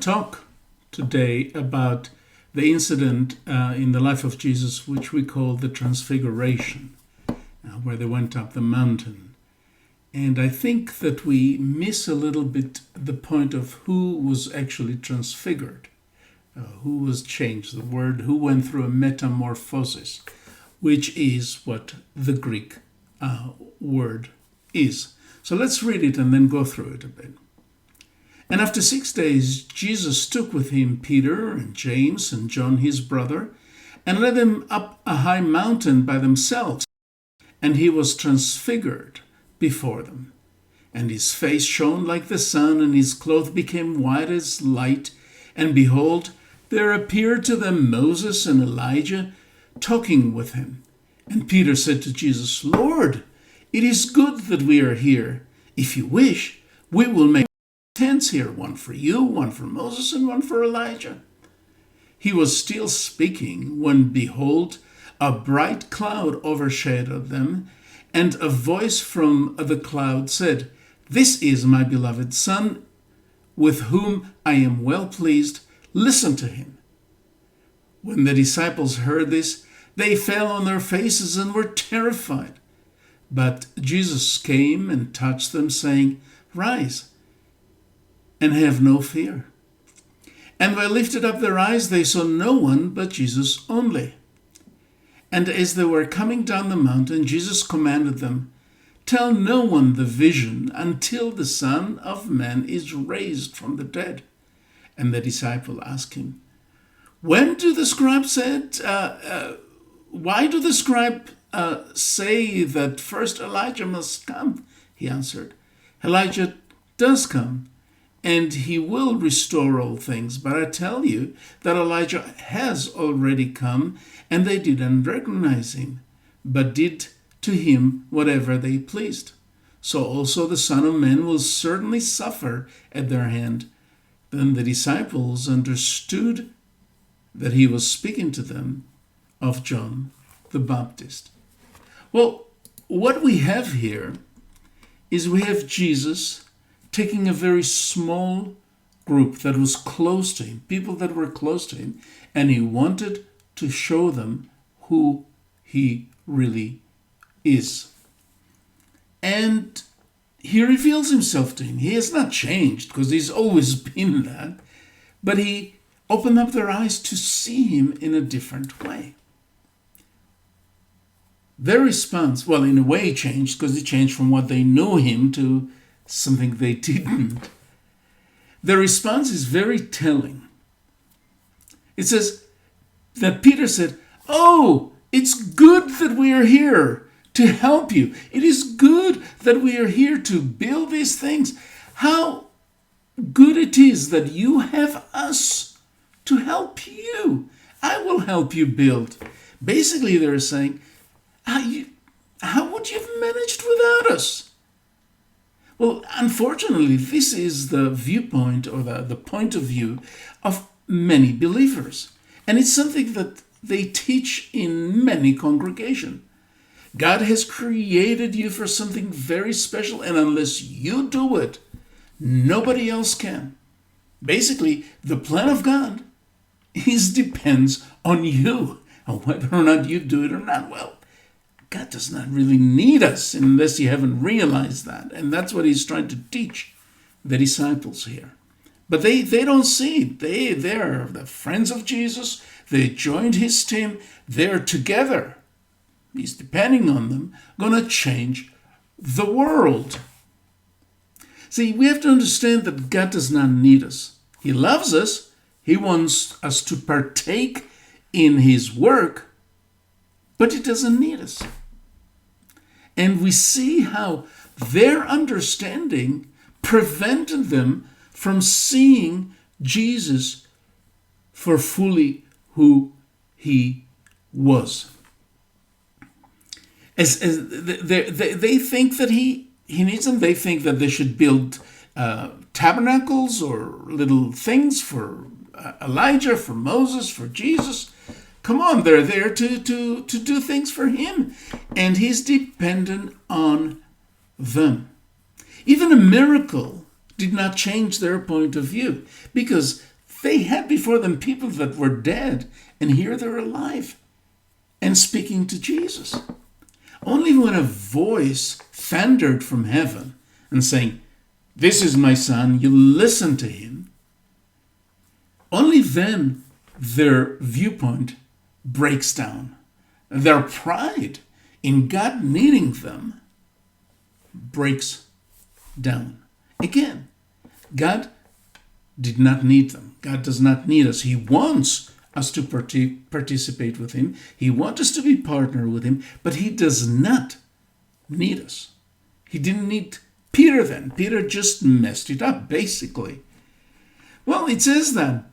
talk today about the incident in the life of Jesus, which we call the Transfiguration, where they went up the mountain. And I think that we miss a little bit the point of who was actually transfigured, who was changed, the word who went through a metamorphosis, which is what the Greek word is. So let's read it and then go through it a bit. And after 6 days, Jesus took with him Peter and James and John his brother, and led them up a high mountain by themselves. And he was transfigured before them. And his face shone like the sun, and his clothes became white as light. And behold, there appeared to them Moses and Elijah talking with him. And Peter said to Jesus, "Lord, it is good that we are here. If you wish, we will make tents here, one for you, one for Moses, and one for Elijah." He was still speaking when, behold, a bright cloud overshadowed them, and a voice from the cloud said, "This is my beloved Son, with whom I am well pleased. Listen to him." When the disciples heard this, they fell on their faces and were terrified. But Jesus came and touched them, saying, "Rise, and have no fear." And they lifted up their eyes, they saw no one but Jesus only. And as they were coming down the mountain, Jesus commanded them, "Tell no one the vision until the Son of Man is raised from the dead." And the disciple asked him, Why do the scribes say that first Elijah must come?" He answered, "Elijah does come, and he will restore all things. But I tell you that Elijah has already come, and they didn't recognize him, but did to him whatever they pleased. So also the Son of Man will certainly suffer at their hand." Then the disciples understood that he was speaking to them of John the Baptist. Well, what we have here is we have Jesus taking a very small group that was close to him, people that were close to him, and he wanted to show them who he really is. And he reveals himself to him. He has not changed, because he's always been that, but he opened up their eyes to see him in a different way. Their response, well, in a way changed, because it changed from what they knew him to something they didn't. Their response is very telling. It says that Peter said, "Oh, it's good that we are here to help you. It is good that we are here to build these things. How good it is that you have us to help you. I will help you build." Basically, they're saying, how would you have managed without us? Well, unfortunately, this is the viewpoint or the point of view of many believers. And it's something that they teach in many congregations. God has created you for something very special, and unless you do it, nobody else can. Basically, the plan of God depends on you, on whether or not you do it or not. Well, God does not really need us unless you haven't realized that. And that's what he's trying to teach the disciples here. But they don't see it. They're the friends of Jesus. They joined his team. They're together. He's depending on them, going to change the world. See, we have to understand that God does not need us. He loves us. He wants us to partake in his work, but he doesn't need us. And we see how their understanding prevented them from seeing Jesus for fully who he was. As they think that he needs them. They think that they should build tabernacles or little things for Elijah, for Moses, for Jesus. Come on, they're there to do things for him. And he's dependent on them. Even a miracle did not change their point of view, because They had before them people that were dead, and here they're alive and speaking to Jesus. Only when a voice thundered from heaven and saying, "This is my son, you listen to him," only then their viewpoint breaks down. Their pride in God needing them breaks down. Again, God did not need them. God does not need us. He wants us to participate with him. He wants us to be partner with him, but he does not need us. He didn't need Peter then. Peter just messed it up, basically. Well, it says that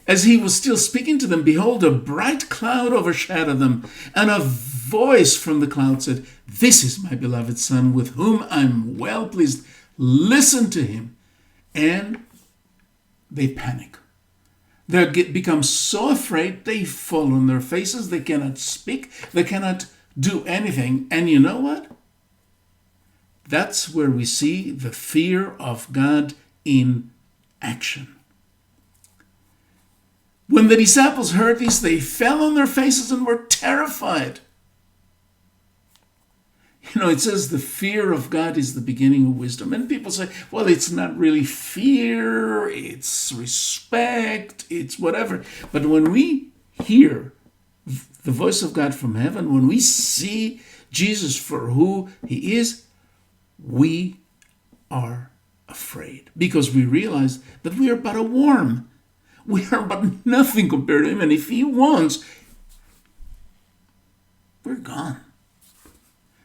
as he was still speaking to them, behold, a bright cloud overshadowed them, and a voice from the cloud said, "This is my beloved Son, with whom I'm well pleased. Listen to him." And they panic. They become so afraid, they fall on their faces. They cannot speak. They cannot do anything. And you know what? That's where we see the fear of God in action. When the disciples heard this, they fell on their faces and were terrified. You know, it says the fear of God is the beginning of wisdom. And people say, well, it's not really fear, it's respect, it's whatever. But when we hear the voice of God from heaven, when we see Jesus for who he is, we are afraid. Because we realize that we are but a worm. We are but nothing compared to him. And if he wants, we're gone.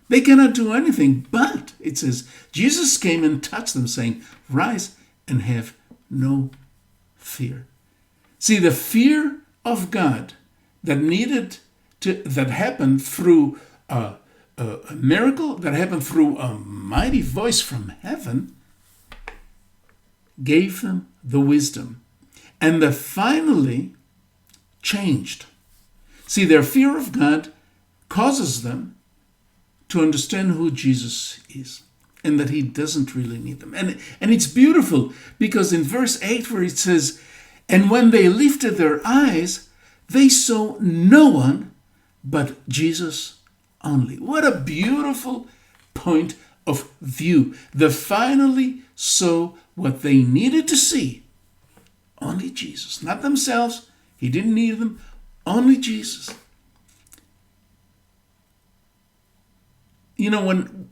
They cannot do anything. But, it says, Jesus came and touched them, saying, "Rise and have no fear." See, the fear of God that happened through a miracle, that happened through a mighty voice from heaven, gave them the wisdom. And that finally changed. See, their fear of God causes them to understand who Jesus is and that he doesn't really need them. And it's beautiful because in verse 8 where it says, "And when they lifted their eyes, they saw no one but Jesus only." What a beautiful point of view. They finally saw what they needed to see. Only Jesus, not themselves. He didn't need them. Only Jesus. You know, when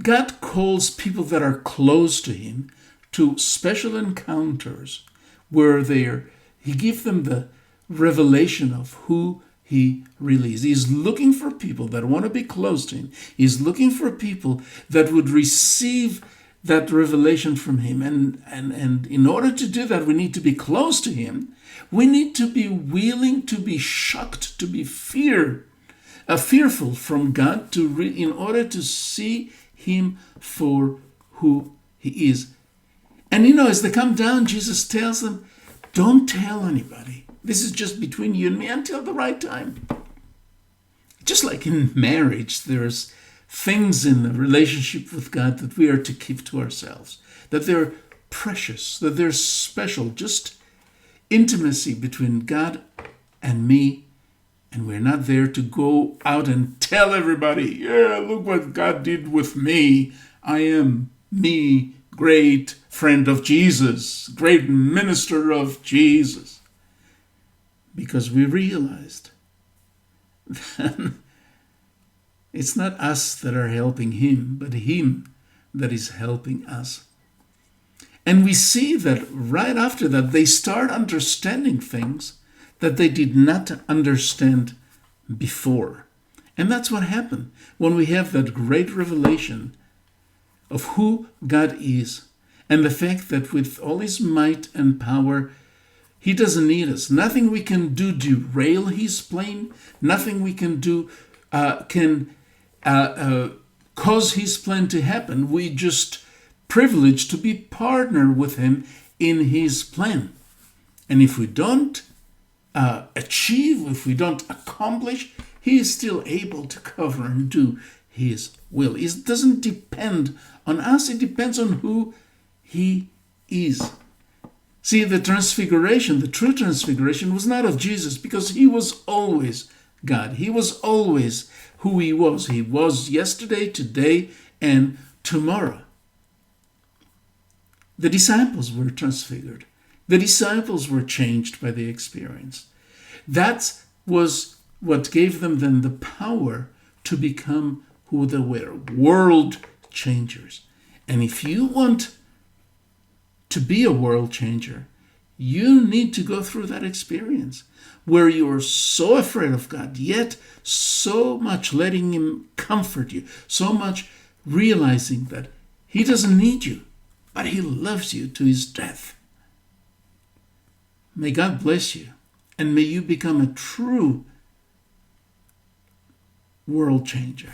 God calls people that are close to him to special encounters where he gives them the revelation of who he really is. He's looking for people that want to be close to him. He's looking for people that would receive that revelation from him. And in order to do that, we need to be close to him. We need to be willing to be shocked, to be fearful from God in order to see him for who he is. And you know, as they come down, Jesus tells them, don't tell anybody. This is just between you and me until the right time. Just like in marriage, there's things in the relationship with God that we are to keep to ourselves, that they're precious, that they're special, just intimacy between God and me. And we're not there to go out and tell everybody, yeah, look what God did with me. I am me, great friend of Jesus, great minister of Jesus. Because we realized that it's not us that are helping him, but him that is helping us. And we see that right after that, they start understanding things that they did not understand before. And that's what happened when we have that great revelation of who God is and the fact that with all his might and power, he doesn't need us. Nothing we can do derail his plan. Nothing we can do can cause his plan to happen. We just privileged to be partner with him in his plan. And if we don't achieve, if we don't accomplish, he is still able to cover and do his will. It doesn't depend on us. It depends on who he is. See, the transfiguration, the true transfiguration, was not of Jesus because he was always God. He was always who he was. He was yesterday, today, and tomorrow. The disciples were transfigured. The disciples were changed by the experience. That was what gave them then the power to become who they were, world changers. And if you want to be a world changer, you need to go through that experience where you are so afraid of God, yet so much letting him comfort you, so much realizing that he doesn't need you, but he loves you to his death. May God bless you, and may you become a true world changer.